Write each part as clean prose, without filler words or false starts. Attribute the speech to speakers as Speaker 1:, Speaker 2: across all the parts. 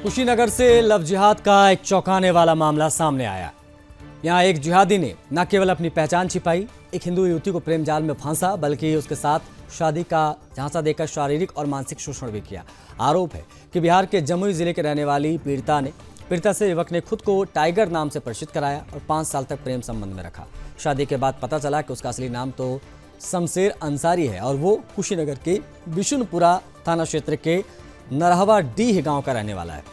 Speaker 1: कुशीनगर से लव जिहाद का एक चौंकाने वाला मामला सामने आया। यहां एक जिहादी ने न केवल अपनी पहचान छिपाई, एक हिंदू युवती को प्रेम जाल में फांसा, बल्कि उसके साथ शादी का झांसा देकर शारीरिक और मानसिक शोषण भी किया। आरोप है कि बिहार के जमुई जिले के रहने वाली पीड़िता से युवक ने खुद को टाइगर नाम से परिचित कराया और 5 साल तक प्रेम संबंध में रखा। शादी के बाद पता चला कि उसका असली नाम तो शमशेर अंसारी है और वो कुशीनगर के बिशुनपुरा थाना क्षेत्र के नरहवाडीह गांव का रहने वाला है।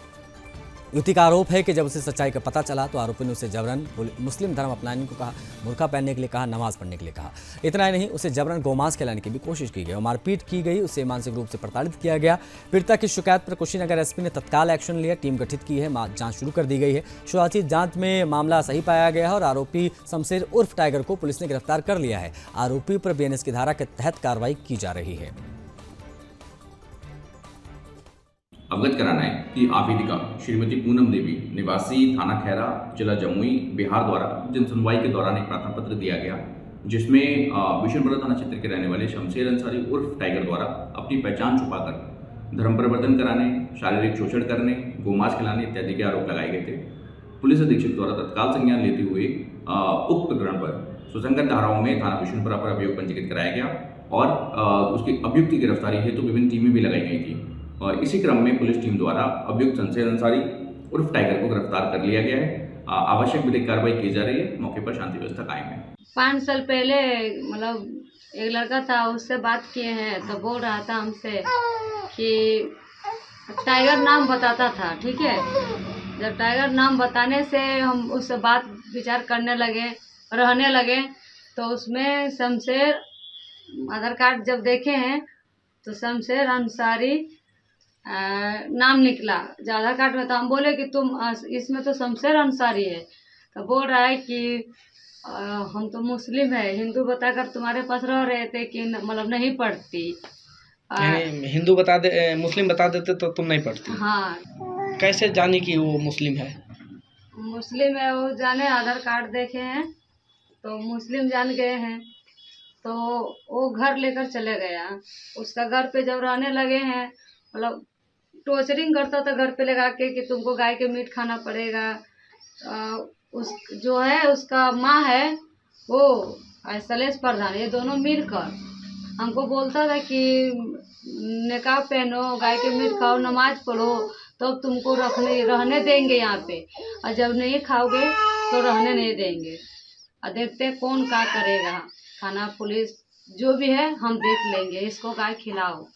Speaker 1: युवती का आरोप है कि जब उसे सच्चाई का पता चला तो आरोपी ने उसे जबरन मुस्लिम धर्म अपनाने को कहा, बुर्का पहनने के लिए कहा, नमाज पढ़ने के लिए कहा। इतना ही नहीं, उसे जबरन गौमांस खिलाने की भी कोशिश की गई और मारपीट की गई। उसे मानसिक रूप से प्रताड़ित किया गया। पीड़िता की शिकायत पर कुशीनगर एसपी ने तत्काल एक्शन लिया, टीम गठित की है, जांच शुरू कर दी गई है। शुरुआती जांच में मामला सही पाया गया है और आरोपी शमशेर उर्फ टाइगर को पुलिस ने गिरफ्तार कर लिया है। आरोपी पर बीएनएस की धारा के तहत कार्रवाई की जा रही है।
Speaker 2: अवगत कराना है कि आवेदिका श्रीमती पूनम देवी निवासी थाना खैरा जिला जमुई बिहार द्वारा जनसुनवाई के दौरान एक प्रार्थना पत्र दिया गया, जिसमें बिशुनपुरा थाना क्षेत्र के रहने वाले शमशेर अंसारी उर्फ टाइगर द्वारा अपनी पहचान छुपाकर धर्म परिवर्तन कराने, शारीरिक शोषण करने, गोमांस खिलाने इत्यादि के आरोप लगाए गए थे। पुलिस अधीक्षक द्वारा तत्काल संज्ञान लेते हुए उक्त प्रकरण पर सुसंगत धाराओं में थाना बिशुनपुरा पर अभियोग पंजीकृत कराया गया और उसके अभियुक्त की गिरफ्तारी हेतु विभिन्न टीमें भी लगाई गई थी। इसी क्रम में पुलिस टीम द्वारा अभियुक्त शमशेर अंसारी उर्फ टाइगर को गिरफ्तार कर लिया गया है। आवश्यक विधिक कार्रवाई की जा रही है। मौके पर शांति व्यवस्था कायम है।
Speaker 3: 5 साल पहले मतलब एक लड़का था, उससे बात किए हैं तो बोल रहा था हमसे कि टाइगर नाम बताता था। ठीक है, जब टाइगर नाम बताने से हम उससे बात विचार करने लगे, रहने लगे, तो उसमें शमशेर आधार कार्ड जब देखे हैं तो शमशेर अंसारी नाम निकला जो आधार कार्ड में। तो हम बोले कि तुम इसमें तो शमशेर अंसारी है। तो बोल रहा है कि हम तो मुस्लिम है, हिंदू बताकर तुम्हारे पास रह रहे थे कि मतलब नहीं पढ़ती।
Speaker 4: हिंदू मुस्लिम बता देते तो तुम नहीं पढ़ती।
Speaker 3: हाँ।
Speaker 4: कैसे जानी कि वो मुस्लिम है?
Speaker 3: मुस्लिम है वो जाने, आधार कार्ड देखे हैं तो मुस्लिम जान गए हैं। तो वो घर लेकर चले गया। उसका घर पे जब रहने लगे हैं, मतलब टॉर्चरिंग करता था घर पे लगा के कि तुमको गाय के मीट खाना पड़ेगा। उस जो है उसका माँ है वो शैलेश प्रधान, ये दोनों मिलकर हमको बोलता था कि निकाब पहनो, गाय के मीट खाओ, नमाज पढ़ो, तो तुमको रहने देंगे यहाँ पे, और जब नहीं खाओगे तो रहने नहीं देंगे। और देखते हैं कौन क्या करेगा। थाना पुलिस जो भी है हम देख लेंगे, इसको गाय खिलाओ।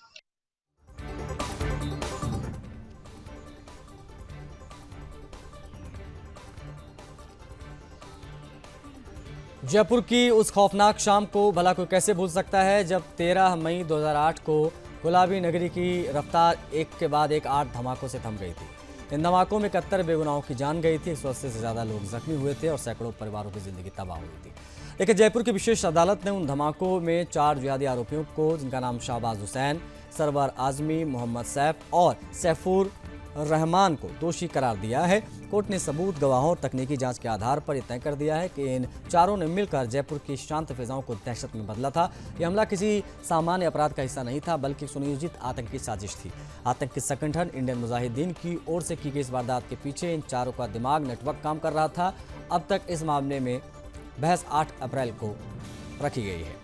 Speaker 1: जयपुर की उस खौफनाक शाम को भला कोई कैसे भूल सकता है, जब 13 मई 2008 को गुलाबी नगरी की रफ्तार एक के बाद एक 8 धमाकों से थम गई थी। इन धमाकों में 71 बेगुनाहों की जान गई थी, 180 से ज़्यादा लोग जख्मी हुए थे और सैकड़ों परिवारों की जिंदगी तबाह हुई थी। लेकिन जयपुर की विशेष अदालत ने उन धमाकों में 4 जिहादी आरोपियों को, जिनका नाम शाहबाज हुसैन, सरवर आजमी, मोहम्मद सैफ और सैफुर रहमान को दोषी करार दिया है। कोर्ट ने सबूत, गवाहों और तकनीकी जांच के आधार पर यह तय कर दिया है कि इन चारों ने मिलकर जयपुर की शांत फिजाओं को दहशत में बदला था। यह हमला किसी सामान्य अपराध का हिस्सा नहीं था, बल्कि सुनियोजित आतंकी साजिश थी। आतंकी संगठन इंडियन मुजाहिदीन की ओर से की गई इस वारदात के पीछे इन चारों का दिमाग नेटवर्क काम कर रहा था। अब तक इस मामले में बहस 8 अप्रैल को रखी गई है।